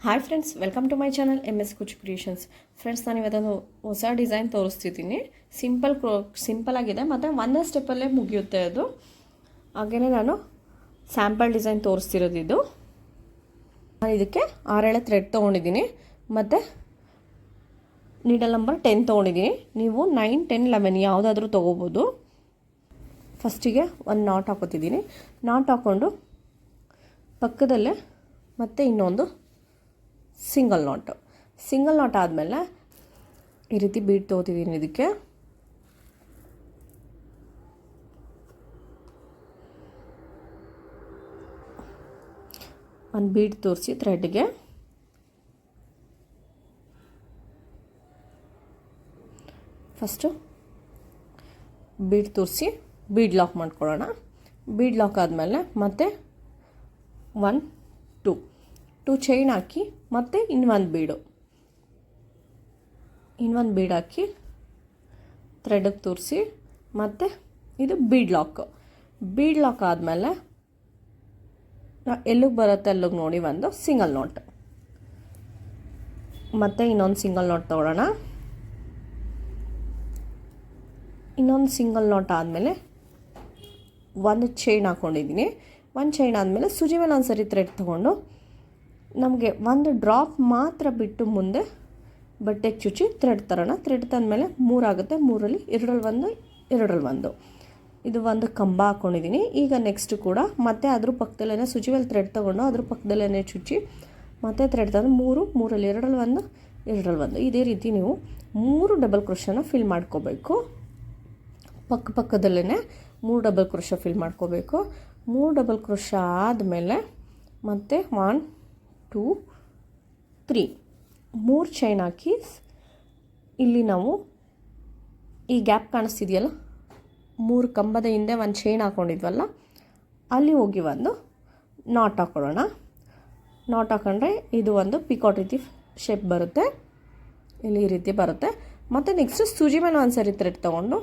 Hi friends, welcome to my channel MS Kuch creations. Friends, ನಾನು ಇವತ್ತೊಂದು ಹೊಸ ಡಿಸೈನ್ ತೋರಿಸ್ತಿದ್ದೀನಿ. ಸಿಂಪಲ್ ಆಗಿದೆ ಮತ್ತು ಒಂದೇ ಸ್ಟೆಪ್ಪಲ್ಲೇ ಮುಗಿಯುತ್ತೆ ಅದು. ಹಾಗೆಯೇ ನಾನು ಸ್ಯಾಂಪಲ್ ಡಿಸೈನ್ ತೋರಿಸ್ತಿರೋದು ಇದು. ನಾನು ಇದಕ್ಕೆ 6 ಥ್ರೆಡ್ ತೊಗೊಂಡಿದ್ದೀನಿ ಮತ್ತು ನೀಡಲ್ ನಂಬರ್ 10 ತೊಗೊಂಡಿದ್ದೀನಿ. ನೀವು 9, 10, 11 ಯಾವುದಾದ್ರೂ ತೊಗೋಬೋದು. ಫಸ್ಟಿಗೆ ಒಂದು ನಾಟ್ ಹಾಕೋತಿದ್ದೀನಿ. ನಾಟ್ ಹಾಕ್ಕೊಂಡು ಪಕ್ಕದಲ್ಲೇ ಮತ್ತು ಇನ್ನೊಂದು ಸಿಂಗಲ್ ನಾಟ್ ಆದಮೇಲೆ ಈ ರೀತಿ ಬೀಡ್ ತೊಗೋತಿದ್ದೀನಿ. ಇದಕ್ಕೆ ಒಂದು ಬೀಡ್ ತೋರಿಸಿ ಥ್ರೆಡ್ಗೆ ಫಸ್ಟು ಬೀಡ್ ತೋರಿಸಿ ಬೀಡ್ ಲಾಕ್ ಮಾಡ್ಕೊಳ್ಳೋಣ. ಬೀಡ್ ಲಾಕ್ ಆದಮೇಲೆ ಮತ್ತೆ 1, 2 ಚೈನ್ ಹಾಕಿ ಮತ್ತು ಇನ್ನೊಂದು ಬೀಡ್ ಹಾಕಿ ಥ್ರೆಡ್ಗೆ ತೋರಿಸಿ ಮತ್ತು ಇದು ಬೀಡ್ ಲಾಕ್ ಆದಮೇಲೆ ಎಲ್ಲಿಗೆ ಬರುತ್ತೆ ಅಲ್ಲಿಗೆ ನೋಡಿ ಒಂದು ಸಿಂಗಲ್ ನಾಟ್, ಮತ್ತು ಇನ್ನೊಂದು ಸಿಂಗಲ್ ನಾಟ್ ತೊಗೊಳ್ಳೋಣ. ಇನ್ನೊಂದು ಸಿಂಗಲ್ ನಾಟ್ ಆದಮೇಲೆ ಒಂದು ಚೈನ್ ಹಾಕ್ಕೊಂಡಿದ್ದೀನಿ. ಒಂದು ಚೈನ್ ಆದಮೇಲೆ ಸೂಜಿ ಮೇಲೆ ಒಂದು ಸರಿ ಥ್ರೆಡ್ ತೊಗೊಂಡು ನಮಗೆ ಒಂದು ಡ್ರಾಪ್ ಮಾತ್ರ ಬಿಟ್ಟು ಮುಂದೆ ಬಟ್ಟೆಗೆ ಚುಚ್ಚಿ ಥ್ರೆಡ್ ತರೋಣ. ಥ್ರೆಡ್ ತಂದಮೇಲೆ 3 ಆಗುತ್ತೆ. 3ರಲ್ಲಿ 2ರಲ್ಲಿ 1 ಇದು ಒಂದು ಕಂಬ ಹಾಕ್ಕೊಂಡಿದ್ದೀನಿ. ಈಗ ನೆಕ್ಸ್ಟ್ ಕೂಡ ಮತ್ತೆ ಅದ್ರ ಪಕ್ಕದಲ್ಲೇ ಸೂಜಿ ಮೇಲೆ ಥ್ರೆಡ್ ತೊಗೊಂಡು ಅದ್ರ ಪಕ್ಕದಲ್ಲೇ ಚುಚ್ಚಿ ಮತ್ತೆ ಥ್ರೆಡ್ ತಂದು 3ರಲ್ಲಿ 2ರಲ್ಲಿ 1 ಇದೇ ರೀತಿ ನೀವು 3 ಡಬಲ್ ಕ್ರೋಶನ ಫಿಲ್ ಮಾಡ್ಕೋಬೇಕು. ಪಕ್ಕದಲ್ಲೇ 3 ಡಬಲ್ ಕ್ರೋಶ ಫಿಲ್ ಮಾಡ್ಕೋಬೇಕು. 3 ಡಬಲ್ ಕ್ರೋಶ ಆದಮೇಲೆ ಮತ್ತೆ 1, 2, 3 3 ಚೈನ್ ಹಾಕಿ ಇಲ್ಲಿ ನಾವು ಈ ಗ್ಯಾಪ್ ಕಾಣಿಸ್ತಿದೆಯಲ್ಲ, 3 ಕಂಬದ ಹಿಂದೆ ಒಂದು ಚೈನ್ ಹಾಕ್ಕೊಂಡಿದ್ವಲ್ಲ, ಅಲ್ಲಿ ಹೋಗಿ ಒಂದು ನಾಟ್ ಹಾಕ್ಕೊಳ್ಳೋಣ. ನಾಟ್ ಹಾಕೊಂಡ್ರೆ ಇದು ಒಂದು ಪಿಕಾಟ್ ರೀತಿ ಶೇಪ್ ಬರುತ್ತೆ. ಇಲ್ಲಿ ಈ ರೀತಿ ಬರುತ್ತೆ. ಮತ್ತು ನೆಕ್ಸ್ಟ್ ಸೂಜಿ ಮೇಲೆ ಒಂದು ಸರಿ ಥ್ರೆಡ್ ತೊಗೊಂಡು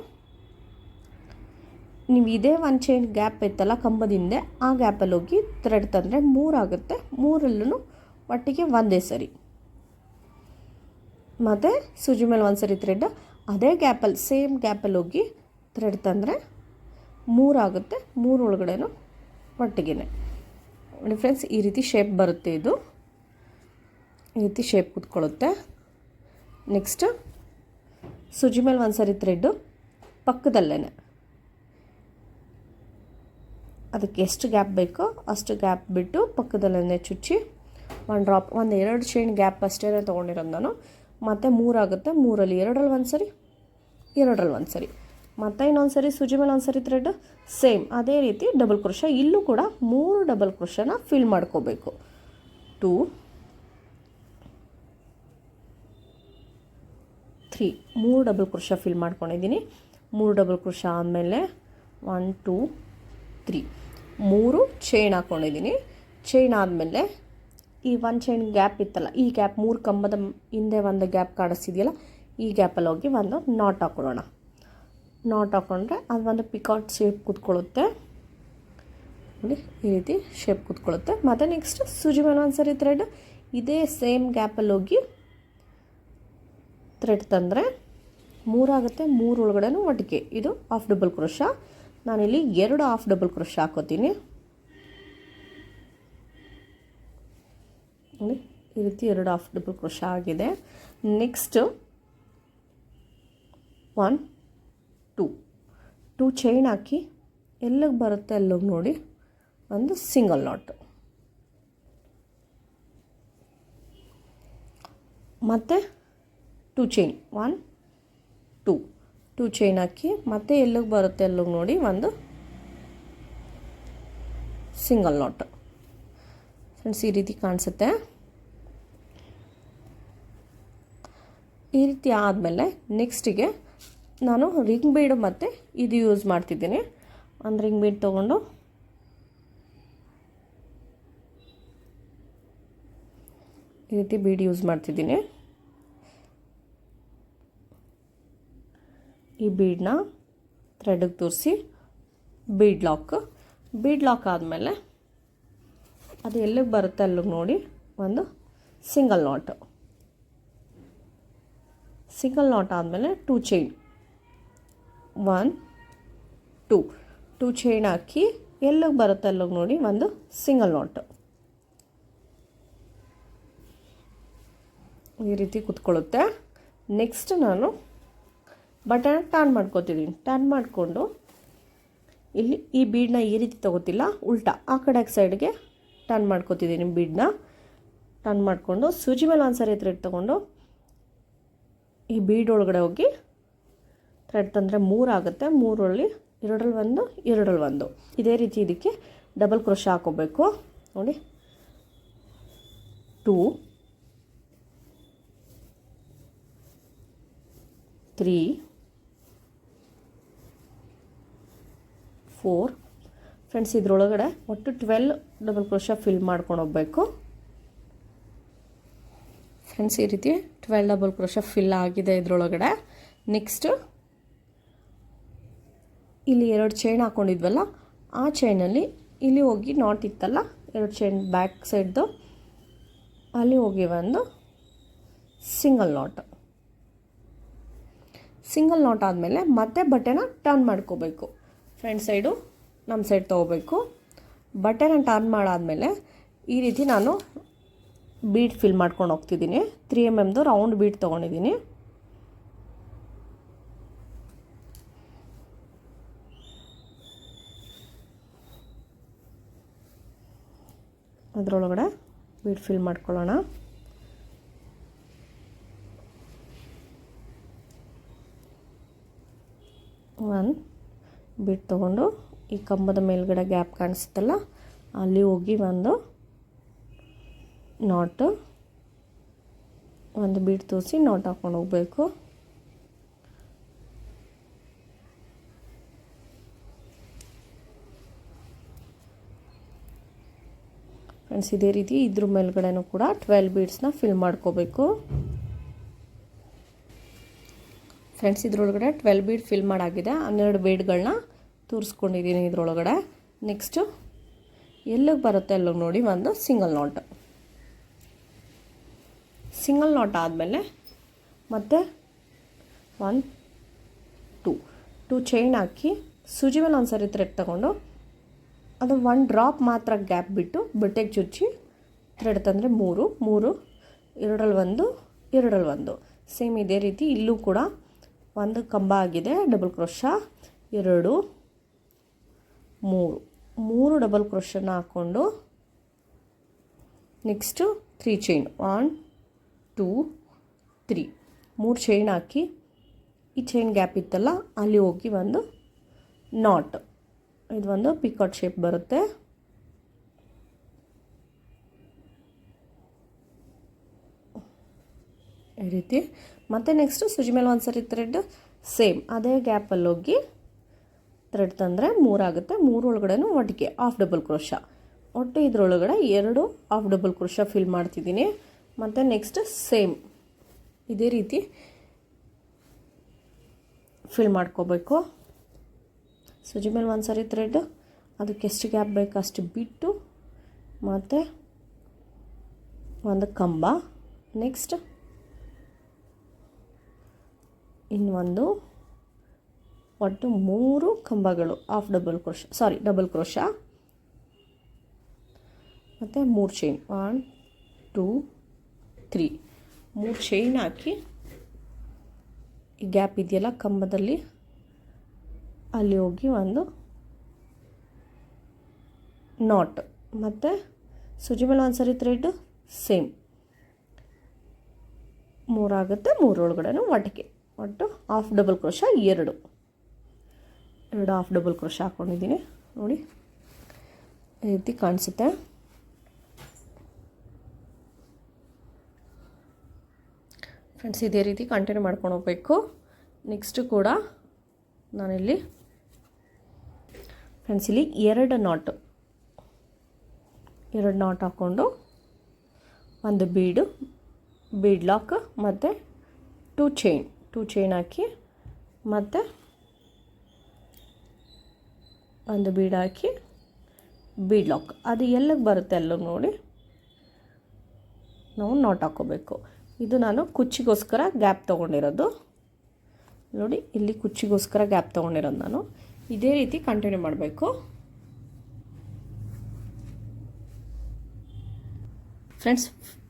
ನೀವು ಇದೇ ಒಂದು ಚೈನ್ ಗ್ಯಾಪ್ ಇತ್ತಲ್ಲ ಕಂಬದ ಹಿಂದೆ, ಆ ಗ್ಯಾಪಲ್ಲಿ ಹೋಗಿ ಥ್ರೆಡ್ ತಂದರೆ 3 ಆಗುತ್ತೆ. 3ರಲ್ಲೂ ಒಟ್ಟಿಗೆ ಒಂದೇ ಸರಿ ಮತ್ತು ಸೂಜಿ ಮೇಲೆ ಒಂದು ಸರಿ ಥ್ರೆಡ್ ಅದೇ ಗ್ಯಾಪಲ್ಲಿ ಸೇಮ್ ಗ್ಯಾಪಲ್ಲಿ ಹೋಗಿ ಥ್ರೆಡ್ ತಂದರೆ 3 ಆಗುತ್ತೆ. 3 ಒಳಗಡೆನೂ ಒಟ್ಟಿಗೆ ನೋಡಿ ಫ್ರೆಂಡ್ಸ್, ಈ ರೀತಿ ಶೇಪ್ ಬರುತ್ತೆ. ಇದು ಈ ರೀತಿ ಶೇಪ್ ಕೂತ್ಕೊಳ್ಳುತ್ತೆ. ನೆಕ್ಸ್ಟ್ ಸೂಜಿ ಮೇಲೆ ಒಂದು ಸರಿ ಥ್ರೆಡ್ಡು ಪಕ್ಕದಲ್ಲೇ ಅದಕ್ಕೆ ಎಷ್ಟು ಗ್ಯಾಪ್ ಬೇಕೋ ಅಷ್ಟು ಗ್ಯಾಪ್ ಬಿಟ್ಟು ಪಕ್ಕದಲ್ಲೇ ಚುಚ್ಚಿ ಒಂದು ಡ್ರಾಪ್, 2 ಚೈನ್ ಗ್ಯಾಪ್ ಅಷ್ಟೇ ತೊಗೊಂಡಿರೋದು ನಾನು. ಮತ್ತು 3 ಆಗುತ್ತೆ. 3ರಲ್ಲಿ 2ರಲ್ಲಿ 1 ಸರಿ, 2ರಲ್ಲಿ 1 ಸರಿ, ಮತ್ತು ಇನ್ನೊಂದು ಸರಿ ಸೂಜಿ ಮೇಲೆ ಒಂದು ಸರಿ ಥ್ರೆಡ್ ಸೇಮ್ ಅದೇ ರೀತಿ ಡಬಲ್ ಕ್ರೋಶ. ಇಲ್ಲೂ ಕೂಡ 3 ಡಬಲ್ ಕ್ರೋಶನ ಫಿಲ್ ಮಾಡ್ಕೋಬೇಕು. 2, 3 3 ಡಬಲ್ ಕ್ರೋಶ ಫಿಲ್ ಮಾಡ್ಕೊಂಡಿದ್ದೀನಿ. 3 ಡಬಲ್ ಕ್ರೋಶ ಆದಮೇಲೆ 1, 2, 3 3 ಚೈನ್ ಹಾಕ್ಕೊಂಡಿದ್ದೀನಿ. ಚೈನ್ ಆದಮೇಲೆ ಈ 1 ಚೈನ್ ಗ್ಯಾಪ್ ಇತ್ತಲ್ಲ, ಈ ಗ್ಯಾಪ್ 3 ಕಂಬದ ಹಿಂದೆ ಒಂದು ಗ್ಯಾಪ್ ಕಾಣಿಸ್ತಿದೆಯಲ್ಲ, ಈ ಗ್ಯಾಪಲ್ಲಿ ಹೋಗಿ ಒಂದು ನಾಟ್ ಹಾಕ್ಕೊಳ್ಳೋಣ. ನಾಟ್ ಹಾಕ್ಕೊಂಡ್ರೆ ಅದು ಒಂದು ಪಿಕಾಟ್ ಶೇಪ್ ಕೂತ್ಕೊಳ್ಳುತ್ತೆ. ನೋಡಿ ಈ ರೀತಿ ಶೇಪ್ ಕೂತ್ಕೊಳ್ಳುತ್ತೆ. ಮತ್ತು ನೆಕ್ಸ್ಟ್ ಸೂಜಿ ಮೇಲೆ ಒಂದು ಸರಿ ಥ್ರೆಡ್ ಇದೇ ಸೇಮ್ ಗ್ಯಾಪಲ್ಲಿ ಹೋಗಿ ಥ್ರೆಡ್ ತಂದರೆ 3 ಆಗುತ್ತೆ. 3 ಒಳಗಡೆನೂ ಒಟ್ಟಿಗೆ ಇದು ಹಾಫ್ ಡಬಲ್ ಕ್ರೋಶ. ನಾನಿಲ್ಲಿ 2 ಹಾಫ್ ಡಬಲ್ ಕ್ರೋಶ ಹಾಕೋತೀನಿ. ನೋಡಿ ಈ ರೀತಿ 2 ಹಾಫ್ ಡಬಲ್ ಕ್ರೋಶ ಆಗಿದೆ. ನೆಕ್ಸ್ಟ್ 1, 2 ಚೈನ್ ಹಾಕಿ ಎಲ್ಲಿಗೆ ಬರುತ್ತೆ ಅಲ್ಲಿಗೆ ನೋಡಿ ಒಂದು ಸಿಂಗಲ್ ನಾಟ್, ಮತ್ತು 2 ಚೈನ್ 1, 2 ಚೈನ್ ಹಾಕಿ ಮತ್ತೆ ಎಲ್ಲಿಗೆ ಬರುತ್ತೆ ಅಲ್ಲಿಗೆ ನೋಡಿ ಒಂದು ಸಿಂಗಲ್ ನಾಟ್. ಫ್ರೆಂಡ್ಸ್, ಈ ರೀತಿ ಕಾಣಿಸುತ್ತೆ. ಈ ರೀತಿ ಆದಮೇಲೆ ನೆಕ್ಸ್ಟಿಗೆ ನಾನು ರಿಂಗ್ ಬೀಡು ಮತ್ತು ಇದು ಯೂಸ್ ಮಾಡ್ತಿದ್ದೀನಿ. ಒಂದು ರಿಂಗ್ ಬೀಡ್ ತೊಗೊಂಡು ಈ ರೀತಿ ಬೀಡ್ ಯೂಸ್ ಮಾಡ್ತಿದ್ದೀನಿ. ಈ ಬೀಡನ್ನ ಥ್ರೆಡ್ಗೆ ತೋರಿಸಿ ಬೀಡ್ ಲಾಕ್ ಆದಮೇಲೆ ಅದು ಎಲ್ಲಿಗೆ ಬರುತ್ತೆ ಅಲ್ಲಿಗೆ ನೋಡಿ ಒಂದು ಸಿಂಗಲ್ ನಾಟ್. ಸಿಂಗಲ್ ನಾಟ್ ಆದಮೇಲೆ 2 ಚೈನ್, 1 2 ಚೈನ್ ಹಾಕಿ ಎಲ್ಲಿಗೆ ಬರುತ್ತೆ ಅಲ್ಲಿಗೆ ನೋಡಿ ಒಂದು ಸಿಂಗಲ್ ನಾಟ್. ಈ ರೀತಿ ಕೂತ್ಕೊಳ್ಳುತ್ತೆ. ನೆಕ್ಸ್ಟ್ ನಾನು ಬಟನ್ ಟರ್ನ್ ಮಾಡ್ಕೊತಿದ್ದೀನಿ. ಟರ್ನ್ ಮಾಡಿಕೊಂಡು ಇಲ್ಲಿ ಈ ಬೀಡನ್ನ ಈ ರೀತಿ ತೊಗೋತಿಲ್ಲ, ಉಲ್ಟಾ ಆ ಕಡೆ ಸೈಡ್ಗೆ ಟರ್ನ್ ಮಾಡ್ಕೊತಿದ್ದೀನಿ. ಬೀಡನ್ನ ಟರ್ನ್ ಮಾಡಿಕೊಂಡು ಸೂಜಿ ಮೇಲೆ ಒಂದು ಸಾರಿ ಥ್ರೆಡ್ ತೊಗೊಂಡು ಈ ಬೀಡ್ ಒಳಗಡೆ ಹೋಗಿ ಥ್ರೆಡ್ ತಂದರೆ 3 ಆಗುತ್ತೆ. 3ರಲ್ಲಿ 2ರಲ್ಲಿ 1, 2ರಲ್ಲಿ 1. ಇದೇ ರೀತಿ ಇದಕ್ಕೆ ಡಬಲ್ ಕ್ರೋಶೆ ಹಾಕೋಬೇಕು ನೋಡಿ. 2 3 4 ಫ್ರೆಂಡ್ಸ್, ಇದರೊಳಗಡೆ ಒಟ್ಟು 12 ಡಬಲ್ ಕ್ರೋಶೆ ಫಿಲ್ ಮಾಡ್ಕೊಂಡು ಹೋಗಬೇಕು. ಫ್ರೆಂಡ್ಸ್, ಈ ರೀತಿ 12 ಡಬಲ್ ಕ್ರೋಶೆ ಫಿಲ್ ಆಗಿದೆ ಇದರೊಳಗಡೆ. ನೆಕ್ಸ್ಟ್ ಇಲ್ಲಿ 2 ಚೈನ್ ಹಾಕ್ಕೊಂಡಿದ್ವಲ್ಲ, ಆ ಚೈನಲ್ಲಿ ಇಲ್ಲಿ ಹೋಗಿ ನಾಟ್ ಇತ್ತಲ್ಲ, 2 ಚೈನ್ ಬ್ಯಾಕ್ ಸೈಡ್ದು ಅಲ್ಲಿ ಹೋಗಿ ಒಂದು ಸಿಂಗಲ್ ನಾಟ್. ಸಿಂಗಲ್ ನಾಟ್ ಆದಮೇಲೆ ಮತ್ತೆ ಬಟ್ಟೆನ ಟರ್ನ್ ಮಾಡ್ಕೋಬೇಕು. ಫ್ರಂಟ್ ಸೈಡು ನಮ್ಮ ಸೈಡ್ ತೊಗೋಬೇಕು. ಬಟ್ಟೆನ ಟರ್ನ್ ಮಾಡಾದಮೇಲೆ ಈ ರೀತಿ ನಾನು ಬೀಡ್ ಫಿಲ್ ಮಾಡ್ಕೊಂಡು ಹೋಗ್ತಿದ್ದೀನಿ. 3 mm ರೌಂಡ್ ಬೀಡ್ ತೊಗೊಂಡಿದ್ದೀನಿ. ಅದರೊಳಗಡೆ ಬೀಡ್ ಫಿಲ್ ಮಾಡ್ಕೊಳ್ಳೋಣ. ಒಂದು ಬೀಡ್ ತೊಗೊಂಡು ಈ ಕಂಬದ ಮೇಲ್ಗಡೆ ಗ್ಯಾಪ್ ಕಾಣಿಸುತ್ತಲ್ಲ, ಅಲ್ಲಿ ಹೋಗಿ ಒಂದು ನಾಟು, ಒಂದು ಬೀಡ್ ತೋರಿಸಿ ನಾಟ್ ಹಾಕ್ಕೊಂಡು ಹೋಗಬೇಕು. ಫ್ರೆಂಡ್ಸ್, ಇದೇ ರೀತಿ ಇದ್ರ ಮೇಲ್ಗಡೆನೂ ಕೂಡ 12 ಬೀಡ್ಸ್ನ ಫಿಲ್ ಮಾಡ್ಕೋಬೇಕು. ಫ್ರೆಂಡ್ಸ್, ಇದ್ರೊಳಗಡೆ 12 ಬೀಡ್ ಫಿಲ್ ಮಾಡಾಗಿದೆ. 12 ಬೀಡ್ಗಳನ್ನ ತೋರಿಸ್ಕೊಂಡಿದ್ದೀನಿ ಇದ್ರೊಳಗಡೆ. ನೆಕ್ಸ್ಟು ಎಲ್ಲಿಗೆ ಬರುತ್ತೆ ಅಲ್ಲಿಗೆ ನೋಡಿ ಒಂದು ಸಿಂಗಲ್ ನಾಟ್. ಸಿಂಗಲ್ ನಾಟ್ ಆದಮೇಲೆ ಮತ್ತೆ 1 2 ಚೈನ್ ಹಾಕಿ ಸೂಜಿ ಮೇಲೆ ಒಂದು ಸಾರಿ ಥ್ರೆಡ್ ತಗೊಂಡು ಅದು 1 ಡ್ರಾಪ್ ಮಾತ್ರ ಗ್ಯಾಪ್ ಬಿಟ್ಟು ಬಟ್ಟೆಗೆ ಚುಚ್ಚಿ ಥ್ರೆಡ್ ತಂದರೆ 3 2ರಲ್ಲಿ 1, 2ರಲ್ಲಿ 1. ಸೇಮ್ ಇದೇ ರೀತಿ ಇಲ್ಲೂ ಕೂಡ ಒಂದು ಕಂಬ ಆಗಿದೆ. ಡಬಲ್ ಕ್ರೋಶಾ 2 3 ಡಬಲ್ ಕ್ರೋಶನ ಹಾಕ್ಕೊಂಡು ನೆಕ್ಸ್ಟು 3 ಚೈನ್ 1 2 3 3 ಚೈನ್ ಹಾಕಿ ಈ ಚೈನ್ ಗ್ಯಾಪ್ ಇತ್ತಲ್ಲ ಅಲ್ಲಿ ಹೋಗಿ ಒಂದು ನಾಟ್. ಇದು ಒಂದು ಪಿಕಾಟ್ ಶೇಪ್ ಬರುತ್ತೆ. ಈ ರೀತಿ ಮತ್ತು ನೆಕ್ಸ್ಟು ಸೂಜಿ ಮೇಲೆ ಒಂದು ಸರಿ ಥ್ರೆಡ್ ಸೇಮ್ ಅದೇ ಗ್ಯಾಪಲ್ಲಿ ಹೋಗಿ ಥ್ರೆಡ್ ತಂದರೆ 3 ಆಗುತ್ತೆ. 3 ಒಳಗಡೆನೂ ಒಟ್ಟಿಗೆ ಹಾಫ್ ಡಬಲ್ ಕ್ರೋಶ. ಒಟ್ಟು ಇದರೊಳಗಡೆ 2 ಹಾಫ್ ಡಬಲ್ ಕ್ರೋಶ ಫಿಲ್ ಮಾಡ್ತಿದ್ದೀನಿ. ಮತ್ತು ನೆಕ್ಸ್ಟ್ ಸೇಮ್ ಇದೇ ರೀತಿ ಫಿಲ್ ಮಾಡ್ಕೋಬೇಕು. ಸೂಜಿ ಮೇಲೆ ಒಂದು ಸಾರಿ ಥ್ರೆಡ್ ಅದಕ್ಕೆ ಎಷ್ಟು ಗ್ಯಾಪ್ ಬೇಕು ಅಷ್ಟು ಬಿಟ್ಟು ಮತ್ತು ಒಂದು ಕಂಬ. ನೆಕ್ಸ್ಟ್ ಇನ್ನೊಂದು ಒಟ್ಟು 3 ಕಂಬಗಳು half double crochet double crochet ಮತ್ತು 3 ಚೈನ್ 1 2 3 3 ಚೈನ್ ಹಾಕಿ ಈ ಗ್ಯಾಪ್ ಇದೆಯಲ್ಲ ಕಂಬದಲ್ಲಿ ಅಲ್ಲಿ ಹೋಗಿ ಒಂದು ನಾಟ್ ಮತ್ತು ಸೂಜಿ ಮೇಲೆ ಒಂದು ಸಾರಿ ಥ್ರೆಡ್ ಸೇಮ್ 3 ಆಗುತ್ತೆ. 3 ಒಳಗಡೆನೂ ಒಟ್ಟು half double crochet 2 half double crochet ಹಾಕ್ಕೊಂಡಿದ್ದೀನಿ ನೋಡಿ. ಈ ರೀತಿ ಕಾಣಿಸುತ್ತೆ. ಫ್ರೆಂಡ್ಸ್, ಇದೇ ರೀತಿ ಕಂಟಿನ್ಯೂ ಮಾಡ್ಕೊಂಡು ಹೋಗಬೇಕು. ನೆಕ್ಸ್ಟು ಕೂಡ ನಾನಿಲ್ಲಿ ಫ್ರೆಂಡ್ಸ್ ಇಲ್ಲಿ 2 ನಾಟ್ ಹಾಕ್ಕೊಂಡು ಒಂದು ಬೀಡ್ ಲಾಕ್ ಮತ್ತು 2 ಚೈನ್ ಹಾಕಿ ಮತ್ತು ಒಂದು ಬೀಡ್ ಹಾಕಿ ಬೀಡ್ ಲಾಕ್. ಅದು ಎಲ್ಲಿಗೆ ಬರುತ್ತೆ ಅಲ್ಲಿಗೆ ನೋಡಿ ನಾವು ನಾಟ್ ಹಾಕ್ಕೋಬೇಕು. ಇದು ನಾನು ಕುಚ್ಚಿಗೋಸ್ಕರ ಗ್ಯಾಪ್ ತೊಗೊಂಡಿರೋದು ನೋಡಿ, ಇಲ್ಲಿ ಕುಚ್ಚಿಗೋಸ್ಕರ ಗ್ಯಾಪ್ ತೊಗೊಂಡಿರೋದು ನಾನು. ಇದೇ ರೀತಿ ಕಂಟಿನ್ಯೂ ಮಾಡಬೇಕು ಫ್ರೆಂಡ್ಸ್.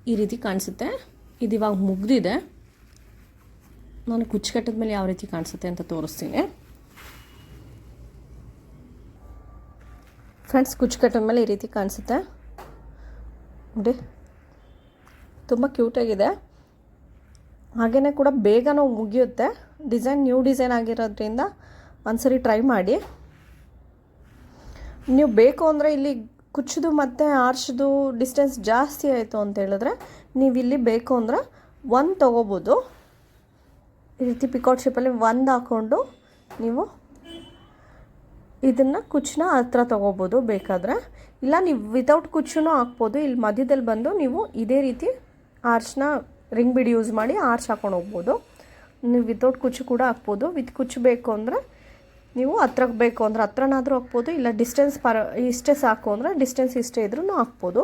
ಈ ರೀತಿ ಕಾಣಿಸುತ್ತೆ. ಇದು ಇವಾಗ ಮುಗ್ದಿದೆ. ನಾನು ಕುಚ್ಚು ಕಟ್ಟಿದ ಮೇಲೆ ಯಾವ ರೀತಿ ಕಾಣಿಸುತ್ತೆ ಅಂತ ತೋರಿಸ್ತೀನಿ ಫ್ರೆಂಡ್ಸ್. ಕುಚ್ಚು ಕಟ್ಟಿದ ಮೇಲೆ ಈ ರೀತಿ ಕಾಣಿಸುತ್ತೆ ನೋಡಿ, ತುಂಬ ಕ್ಯೂಟಾಗಿದೆ. ಹಾಗೆಯೇ ಕೂಡ ಬೇಗ ಮುಗಿಯುತ್ತೆ. ಡಿಸೈನ್ ನ್ಯೂ ಡಿಸೈನ್ ಆಗಿರೋದ್ರಿಂದ ಒಂದ್ಸರಿ ಟ್ರೈ ಮಾಡಿ. ನೀವು ಬೇಕು ಅಂದರೆ ಇಲ್ಲಿ ಕುಚ್ಚದು ಮತ್ತು ಆರ್ಚ್ದು ಡಿಸ್ಟೆನ್ಸ್ ಜಾಸ್ತಿ ಆಯಿತು ಅಂತ ಹೇಳಿದ್ರೆ ನೀವು ಇಲ್ಲಿ ಬೇಕು ಅಂದರೆ 1 ತೊಗೋಬೋದು. ಈ ರೀತಿ ಪಿಕಾಟ್ ಶೇಪಲ್ಲಿ 1 ಹಾಕ್ಕೊಂಡು ನೀವು ಇದನ್ನು ಕುಚ್ಚನ್ನ ಹತ್ರ ತೊಗೋಬೋದು ಬೇಕಾದರೆ. ಇಲ್ಲ ನೀವು ವಿತೌಟ್ ಕುಚ್ಚೂ ಹಾಕ್ಬೋದು. ಇಲ್ಲಿ ಮಧ್ಯದಲ್ಲಿ ಬಂದು ನೀವು ಇದೇ ರೀತಿ ಆರ್ಚ್ನ ರಿಂಗ್ ಬಿಡ್ ಯೂಸ್ ಮಾಡಿ ಆರ್ಚ್ ಹಾಕ್ಕೊಂಡು ಹೋಗ್ಬೋದು. ನೀವು ವಿತೌಟ್ ಕುಚ್ಚು ಕೂಡ ಹಾಕ್ಬೋದು. ವಿತ್ ಕುಚ್ಚು ಬೇಕು ಅಂದರೆ ನೀವು ಹತ್ರಕ್ಕೆ ಬೇಕು ಅಂದರೆ ಹತ್ರನಾದರೂ ಹಾಕ್ಬೋದು. ಇಲ್ಲ ಡಿಸ್ಟೆನ್ಸ್ ಇಷ್ಟೇ ಸಾಕು ಅಂದರೆ ಡಿಸ್ಟೆನ್ಸ್ ಇಷ್ಟೇ ಇದ್ರೂ ಹಾಕ್ಬೋದು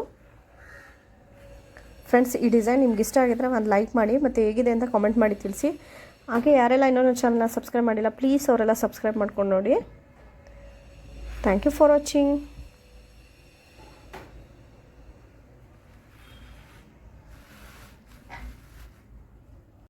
ಫ್ರೆಂಡ್ಸ್. ಈ ಡಿಸೈನ್ ನಿಮ್ಗೆ ಇಷ್ಟ ಆಗಿದ್ರೆ ಒಂದು ಲೈಕ್ ಮಾಡಿ ಮತ್ತು ಹೇಗಿದೆ ಅಂತ ಕಾಮೆಂಟ್ ಮಾಡಿ ತಿಳಿಸಿ. ಹಾಗೆ ಯಾರೆಲ್ಲ ಇನ್ನೊಂದು ಚಾನಲ್ನ ಸಬ್ಸ್ಕ್ರೈಬ್ ಮಾಡಿಲ್ಲ ಪ್ಲೀಸ್ ಅವರೆಲ್ಲ ಸಬ್ಸ್ಕ್ರೈಬ್ ಮಾಡ್ಕೊಂಡು ನೋಡಿ. Thank you for watching.